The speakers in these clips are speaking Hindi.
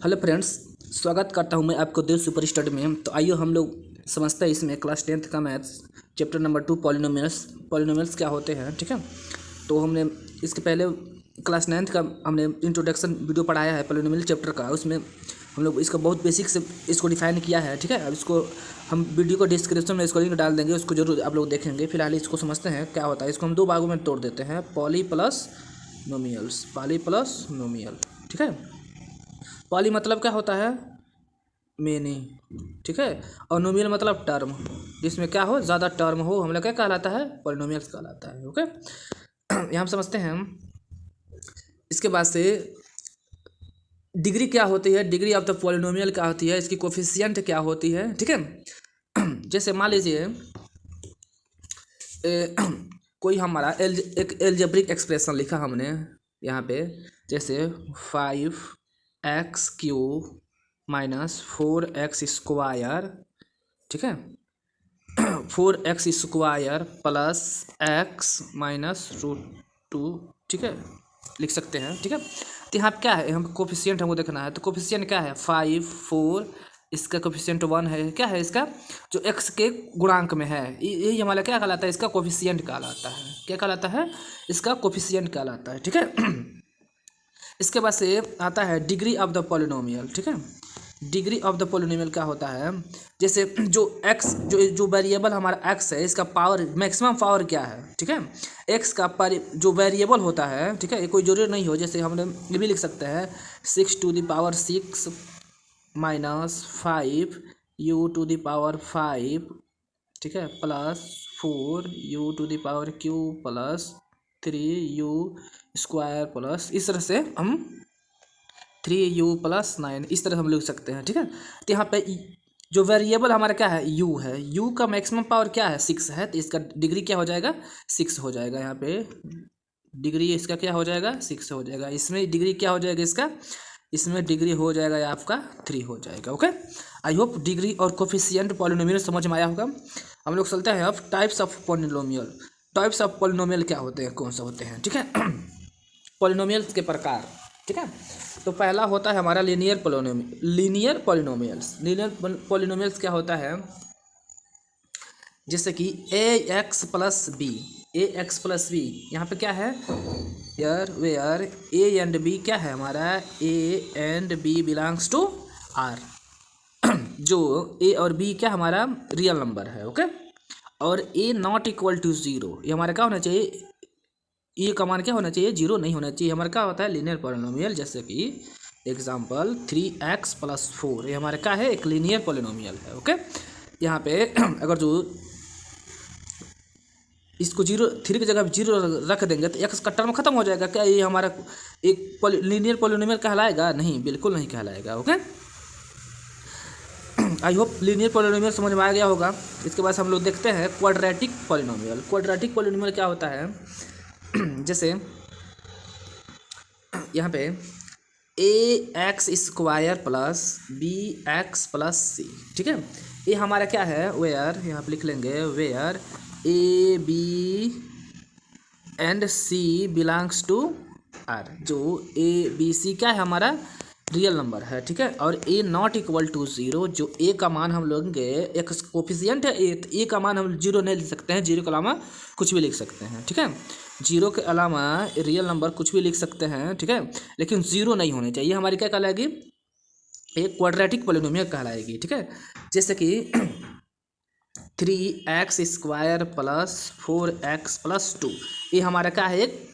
हेलो फ्रेंड्स, स्वागत करता हूं मैं आपको देव सुपर स्टडी में। तो आइए हम लोग समझते हैं इसमें क्लास 10th का मैथ्स चैप्टर नंबर 2 पॉलिनोमियल्स क्या होते हैं। ठीक है, तो हमने इसके पहले क्लास 9th का हमने इंट्रोडक्शन वीडियो पढ़ाया है पॉलिनोमियल चैप्टर का। उसमें हम लोग इसका बहुत बेसिक से इसको डिफाइन किया है। ठीक है, अब इसको हम वीडियो को डिस्क्रिप्शन में इसको लिंक डाल देंगे, उसको जरूर आप लोग देखेंगे। फिलहाल इसको समझते हैं क्या होता है। इसको हम दो भागों में तोड़ देते हैं, पॉली प्लस नोमियल। ठीक है, पॉली मतलब क्या होता है, मेनी। ठीक है, और नोमियल मतलब टर्म, जिसमें क्या हो, ज़्यादा टर्म हो, हम लोग क्या कहलाता है, पॉलिनोमियल्स कहलाता है। ओके, यहाँ हम समझते हैं। इसके बाद से डिग्री क्या होती है, डिग्री ऑफ द पॉलिनोमियल क्या होती है, इसकी कोफिशिएंट क्या होती है। ठीक है, जैसे मान लीजिए कोई हमारा एक एल्जेब्रिक एक्सप्रेशन लिखा हमने यहाँ पे, जैसे 5x³ माइनस 4x²। ठीक है, 4x² प्लस x माइनस √2। ठीक है, लिख सकते हैं। ठीक है, तो यहाँ क्या है, हम कोफिशिएंट हमको देखना है। तो कोफिशिएंट क्या है, 5, 4, इसका कोफिशिएंट 1 है। क्या है इसका, जो x के गुणांक में है, यही हमारा क्या कहलाता है, इसका कोफिशिएंट कहलाता है। क्या कहलाता है, इसका कोफिशिएंट कहलाता है। ठीक है, इसके बाद से आता है डिग्री ऑफ द पॉलिनोमियल। ठीक है, डिग्री ऑफ द पॉलिनोमियल क्या होता है, जैसे जो x जो वेरिएबल हमारा x है, इसका पावर, मैक्सिमम पावर क्या है। ठीक है, x का जो वेरिएबल होता है, ठीक है, ये कोई जरूरी नहीं हो। जैसे हमने ये भी लिख सकते हैं 6⁻6 माइनस 5u⁵, ठीक है, plus 4u⁵ plus 3u² plus, इस तरह से हम 3u+9 इस तरह हम लिख सकते हैं। ठीक है, तो यहाँ पे जो वेरिएबल हमारा क्या है, u है। u का मैक्सिमम पावर क्या है, 6 है। तो इसका डिग्री क्या हो जाएगा, 6 हो जाएगा। यहाँ पे डिग्री इसका क्या हो जाएगा, 6 हो जाएगा। इसमें डिग्री क्या हो जाएगा, इसमें डिग्री हो जाएगा या आपका 3 हो जाएगा। ओके, आई होप डिग्री और कोफिशिएंट पॉलिनोमियल समझ में आया होगा। हम लोग चलते हैं अब types of polynomial. Types of polynomial क्या होते हैं, कौन सा होते हैं। ठीक है, पॉलिनोमियल्स के प्रकार। ठीक है, तो पहला होता है हमारा लीनियर पॉलिनोमियल्स क्या होता है, जैसे कि ax+b यहाँ पे क्या है, वेयर a एंड b क्या है हमारा, a and b belongs to r। जो a और b क्या हमारा रियल नंबर है। ओके, और a नॉट इक्वल टू 0, ये हमारा क्या होना चाहिए, ये का मान क्या होना चाहिए, 0 नहीं होना चाहिए। हमारा क्या होता है, लीनियर पॉलिनोमियल। जैसे कि एग्जांपल 3x+4, ये हमारा क्या है, एक लीनियर पॉलिनोमियल है। ओके, यहाँ पे अगर जो इसको 3 की जगह 0 रख देंगे तो x का टर्म खत्म हो जाएगा। क्या ये हमारा एक लीनियर पॉलिनोमियल कहलाएगा, नहीं, बिल्कुल नहीं कहलाएगा। Okay, I hope linear polynomial समझ में आ गया होगा। इसके बाद हम लोग देखते हैं क्वाड्रेटिक पॉलिनोमियल। क्वाड्रेटिक पॉलिनोमियल क्या होता है, जैसे यहाँ पे ax² प्लस bx+c। ठीक है, ये हमारा क्या है, वेयर, यहाँ पे लिख लेंगे where a b and c belongs to r। जो a b c क्या है, हमारा रियल नंबर है। ठीक है, और a नॉट इक्वल टू 0, जो a का मान हम लोग एक कोफिशिएंट है a का मान हम 0 नहीं लिख सकते हैं, 0 के अलावा कुछ भी लिख सकते हैं। ठीक है, 0 के अलावा रियल नंबर कुछ भी लिख सकते हैं। ठीक है, लेकिन 0 नहीं होने चाहिए। हमारी क्या कहलाएगी, एक क्वाड्रेटिक पॉलिनोमियल कहलाएगी। ठीक है, जैसे कि 3x² प्लस 4x+2, ये हमारा क्या है, एक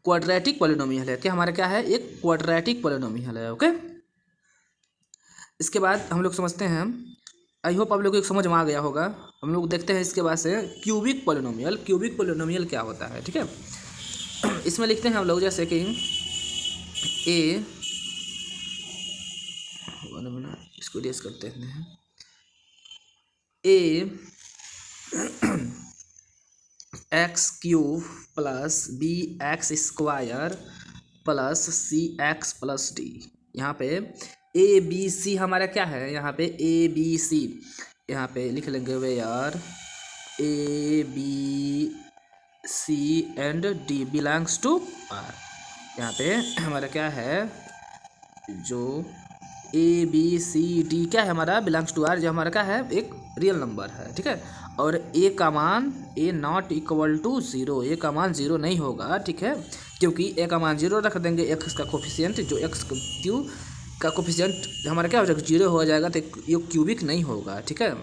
क्वाड्रेटिक पॉलिनोमियल है। क्या हमारा क्या है, एक क्वाड्रेटिक पॉलिनोमियल है। ओके, इसके बाद हम लोग समझते हैं, आई होप आप लोग को समझ में आ गया होगा। हम लोग देखते हैं इसके बाद से क्यूबिक पॉलिनोमियल। क्यूबिक पॉलिनोमियल क्या होता है, ठीक है, इसमें लिखते हैं हम लोग, जैसे कि इसको रेस करते हैं, ax³ plus bx² plus cx+d। यहाँ पे a b c हमारा क्या है, यहाँ पे a b c, यहाँ पे लिख लेंगे where a b c and d belongs to r। यहाँ पे हमारा क्या है, जो ए बी सी डी क्या है हमारा बिलोंग्स टू आर, जो हमारा क्या है एक रियल नंबर है, ठीक है। और ए का मान ए नॉट इक्वल टू ज़ीरो, ए का मान ज़ीरो नहीं होगा, ठीक है, क्योंकि ए का मान ज़ीरो रख देंगे, एक्स का कोफिशिएंट जो एक्स क्यू का कोफिशिएंट हमारा क्या हो जाएगा जीरो हो जाएगा, तो ये क्यूबिक नहीं होगा, ठीक है।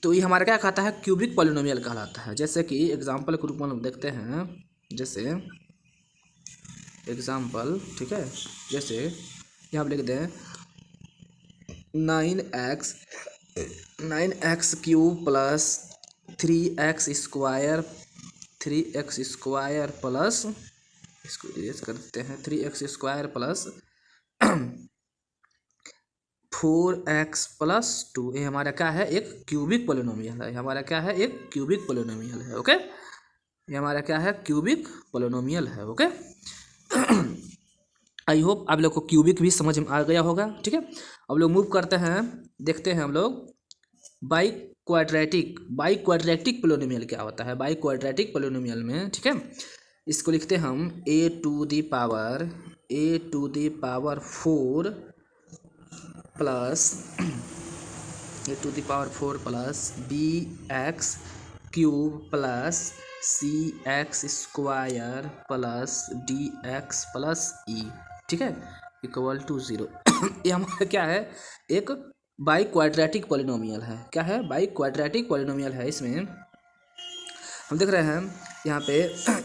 तो ये हमारा क्या कहता है क्यूबिक पॉलिनोमियल कहलाता है। जैसे कि एग्जाम्पल के रूप में हम देखते हैं, जैसे एग्जाम्पल, ठीक है, जैसे यहाँ पर लिख दें 9x cube plus 3x square plus, इसको इरेज कर देते हैं, 3x square plus 4x plus 2, ये हमारा क्या है एक क्यूबिक पोलिनोमियल है, हमारा क्या है एक क्यूबिक पोलिनोमियल है, ओके। ये हमारा क्या है क्यूबिक पोलिनोमियल है, ओके। आई होप आप लोग को क्यूबिक भी समझ में आ गया होगा, ठीक है। अब लोग मूव करते हैं, देखते हैं हम लोग बाई क्वाड्रेटिक पोलिनोमियल क्या होता है। बाई क्वाड्रेटिक पोलिनोमियल में, ठीक है, इसको लिखते हैं हम A to the power 4 plus B X cube plus C X square plus D X plus E, ठीक है, इक्वल टू 0। ये हमारा क्या है एक बाई क्वाड्रेटिक पॉलिनोमियल है। क्या है बाई क्वाड्रेटिक पॉलिनोमियल है। इसमें हम देख रहे हैं यहाँ पे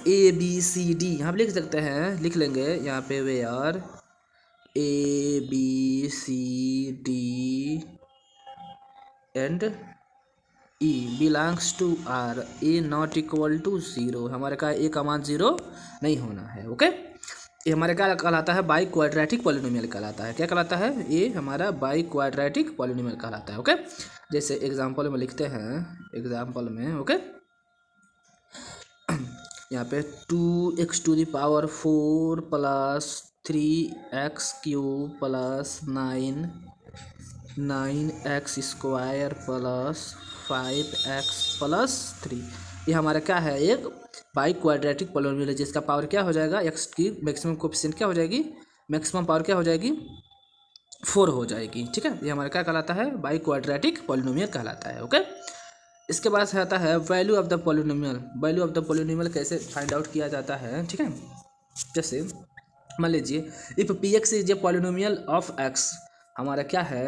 ए बी सी डी यहाँ पे लिख सकते हैं, लिख लेंगे यहाँ पे where A B C D and E belongs to R, A not equal to 0, हमारे का ए का मान 0 नहीं होना है, ओके। ये हमारे क्या कहलाता है बाई क्वाड्रेटिक पॉलिनोमियल कहलाता है। क्या कहलाता है ये हमारा बाई क्वाड्रेटिक पॉलिनोमियल कहलाता है, ओके। जैसे एग्जांपल में लिखते हैं, एग्जांपल में, ओके, यहाँ पे 2x to the power 4 plus 3x cube plus 9x square plus 5x plus 3, ये हमारा क्या है एक बाई क्वाड्रेटिक पॉलिनोमियल है, जिसका पावर क्या हो जाएगा एक्स की मैक्सिमम कोएफिशिएंट क्या हो जाएगी, मैक्सिमम पावर क्या हो जाएगी 4 हो जाएगी, ठीक है। ये हमारा क्या कहलाता है बाई क्वाड्रेटिक पॉलिनोमियल कहलाता है, ओके। इसके बाद आता है value of the polynomial. Value of the polynomial कैसे फाइंड आउट किया जाता है, ठीक है। जैसे मान लीजिए if P X is a polynomial of x, हमारा क्या है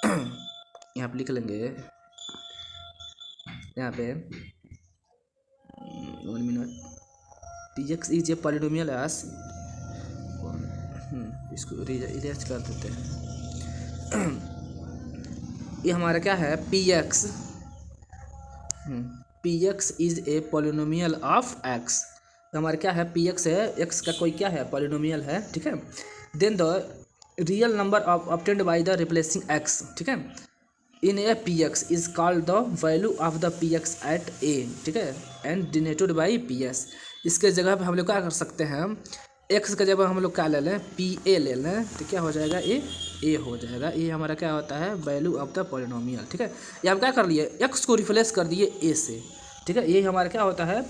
यहाँ पे लिख लेंगे, यहाँ पे 1 minute, P X is a polynomial S, इसको इरेज कर देते हैं। ये हमारा क्या है P X is a polynomial of x, हमारा क्या है पी एक्स है, एक्स का कोई क्या है पॉलिनोमियल है, ठीक है। Then the real number of obtained by the replacing X, ठीक है, in A P X is called the value of the P X at A, ठीक है, and denoted by P S. इसके जगह पे हम लोग क्या कर सकते हैं, एक्स का जगह हम लोग क्या ले लें पी ए ले लें, तो क्या हो जाएगा ए हो जाएगा। ये हमारा क्या होता है वैल्यू ऑफ द पॉलिनोमियल, ठीक है। ये हम क्या कर लिए एक्स को रिप्लेस कर दिए ए से, ठीक है, ये हमारा क्या होता है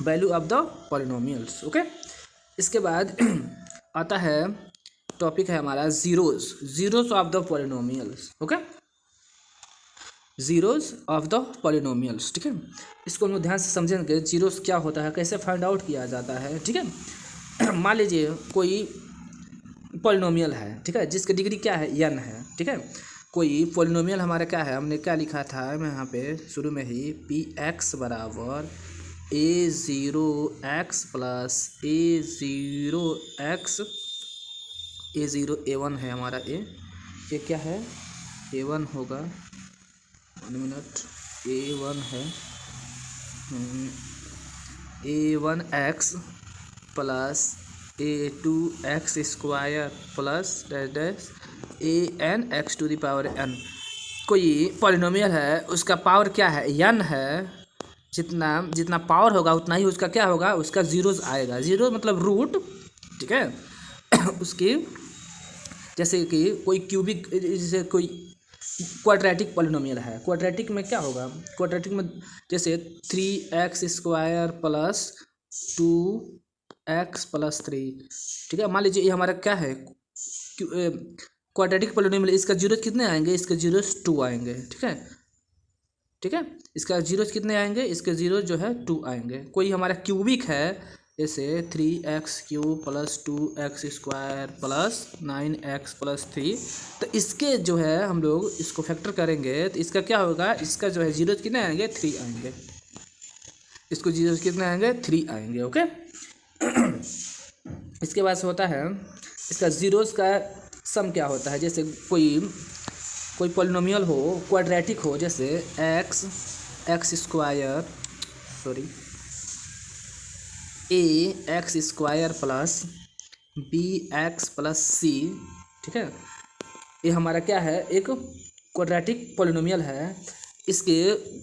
value of the polynomials, okay. इसके बाद आता है टॉपिक है हमारा zeros of the polynomials, okay, zeros of the polynomials, ठीक है। इसको हम लोग ध्यान से समझेंगे जीरोस क्या होता है, कैसे फाइंड आउट किया जाता है, ठीक है। मान लीजिए कोई पॉलिनोमियल है, ठीक है, जिसकी डिग्री क्या है n है, ठीक है। कोई पॉलिनोमियल हमारा क्या है, हमने क्या लिखा था मैं यहाँ पे शुरू में ही पी एक्स बराबर a0x प्लस a0 a1 है हमारा ये क्या है a1 होगा, 1 मिनट, a1 है a1x plus a2x square plus an x to the power n। कोई पॉलिनोमियल है उसका पावर क्या है n है, जितना पावर होगा उतना ही उसका क्या होगा उसका जीरोज आएगा, जीरो मतलब रूट, ठीक है। उसकी जैसे कि कोई क्यूबिक, जैसे कोई क्वाड्रेटिक पॉलिनोमियल है, क्वाड्रेटिक में क्या होगा, क्वाड्रेटिक में जैसे 3x square plus 2 x plus 3, ठीक है। मान लीजिए ये हमारा क्या है, क्वाड्रेटिक पॉलिनोमियल, इसका जीरो कितने आएंगे, इसके जीरो 2 आएंगे, ठीक है, ठीक है। इसका जीरो कितने आएंगे, इसके जीरो जो है 2 आएंगे। कोई हमारा क्यूबिक है जैसे 3x³ plus 2x² plus 9x plus 3, तो इसके जो है हम लोग इसको फैक्टर करेंगे तो इसका क्या होगा, इसका जो है जीरो कितने आएंगे, 3 आएंगे। इसको जीरो कितने आएंगे, 3 आएंगे, ओके। इसके बाद से होता है इसका जीरोस का सम क्या होता है, जैसे कोई पॉलिनोमियल हो, क्वाड्रेटिक हो, जैसे ax² plus bx plus c, ठीक है। ये हमारा क्या है, एक क्वाड्रेटिक पॉलिनोमियल है। इसके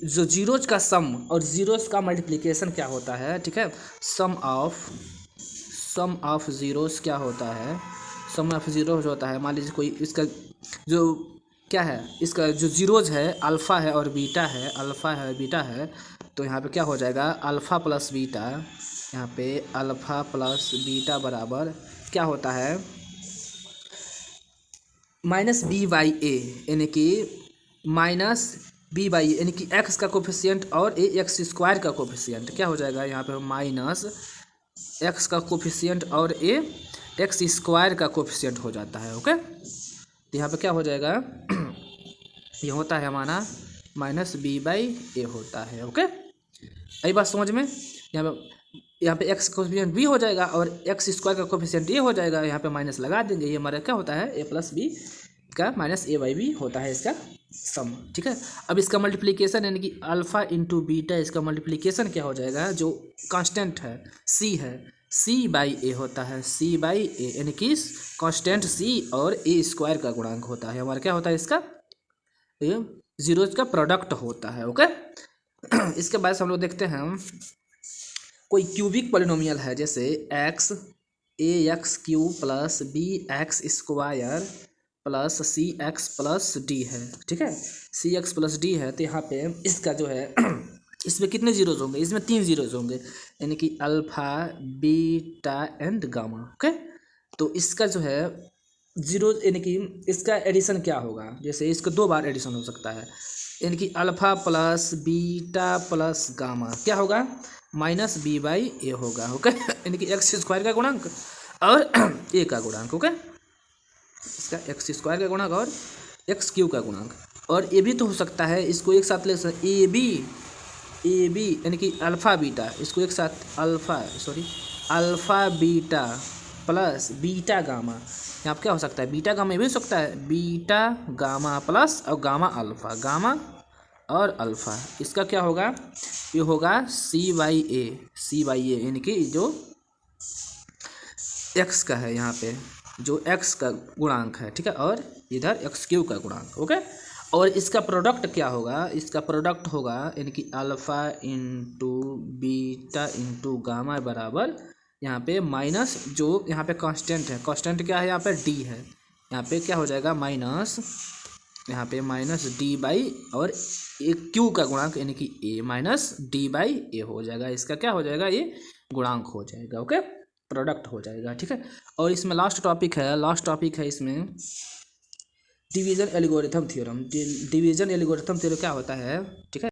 जो जीरोज का सम और जीरोज का मल्टीप्लिकेशन क्या होता है, ठीक है। सम ऑफ जीरोस क्या होता है, सम ऑफ जीरोज होता है, मान लीजिए कोई इसका जो क्या है, इसका जो जीरोज है अल्फ़ा है और बीटा है, अल्फ़ा है बीटा है, तो यहाँ पे क्या हो जाएगा, अल्फ़ा प्लस बीटा, यहाँ पे अल्फ़ा प्लस बीटा बराबर क्या होता है, -b/a, यानी कि -b/a यानी कि x का कोफिशिएंट और ax² का कोफिशिएंट क्या हो जाएगा, यहाँ पे माइनस x का कोफिशिएंट और ax² का कोफिशिएंट हो जाता है, ओके। तो यहाँ पे क्या हो जाएगा, ये होता है हमारा -b/a होता है, ओके। यही बात समझ में, यहाँ पे x का कोफिशिएंट b हो जाएगा और x² का कोफिशिएंट a हो जाएगा, यहाँ पे माइनस लगा देंगे, ये हमारा क्या होता है, a प्लस b का -a/b होता है इसका सम, ठीक है। अब इसका मल्टीप्लिकेशन यानी कि अल्फ़ा इंटू बीटा, इसका मल्टीप्लिकेशन क्या हो जाएगा, जो कांस्टेंट है c है, c/a होता है, c/a यानी कि कांस्टेंट c और a² का गुणांक होता है, हमारा क्या होता है, इसका ये जीरोज का प्रोडक्ट होता है, ओके। इसके बाद हम लोग देखते हैं कोई क्यूबिक पॉलिनोमियल है, जैसे ax³ plus bx² plus cx plus d है, ठीक है, cx प्लस d है। तो यहाँ पे इसका जो है इसमें कितने जीरोज होंगे, इसमें 3 जीरोज होंगे, यानी कि alpha beta and gamma, okay. तो इसका जो है जीरो यानी कि इसका एडिशन क्या होगा, जैसे इसका 2 बार एडिशन हो सकता है, यानी कि alpha plus beta plus gamma क्या होगा, -b/a होगा, ओके। यानी कि x² का गुणांक और a का गुणांक, ओके, इसका x² का गुणांक और x³ का गुणांक। और ये भी तो हो सकता है, इसको एक साथ ले सकते ए बी यानी कि अल्फ़ा बीटा, इसको एक साथ alpha beta plus beta gamma, यहाँ पर क्या हो सकता है, बीटा गामा, ये भी हो सकता है बीटा गामा प्लस और गामा अल्फ़ा, गामा और अल्फ़ा, इसका क्या होगा, ये होगा c/a यानी कि जो x का है, यहाँ पे जो x का गुणांक है, ठीक है, और इधर x³ का गुणांक, ओके। और इसका प्रोडक्ट क्या होगा, इसका प्रोडक्ट होगा यानी कि alpha into beta into gamma बराबर यहाँ पे माइनस जो यहाँ पे कांस्टेंट है, कांस्टेंट क्या है, यहाँ पे d है, यहाँ पे क्या हो जाएगा माइनस, यहाँ पे -d/ और q का गुणांक यानी कि a -d/a हो जाएगा, इसका क्या हो जाएगा, ये गुणांक हो जाएगा, ओके, प्रोडक्ट हो जाएगा, ठीक है। और इसमें लास्ट टॉपिक है इसमें division algorithm theorem. Division algorithm theorem क्या होता है, ठीक है।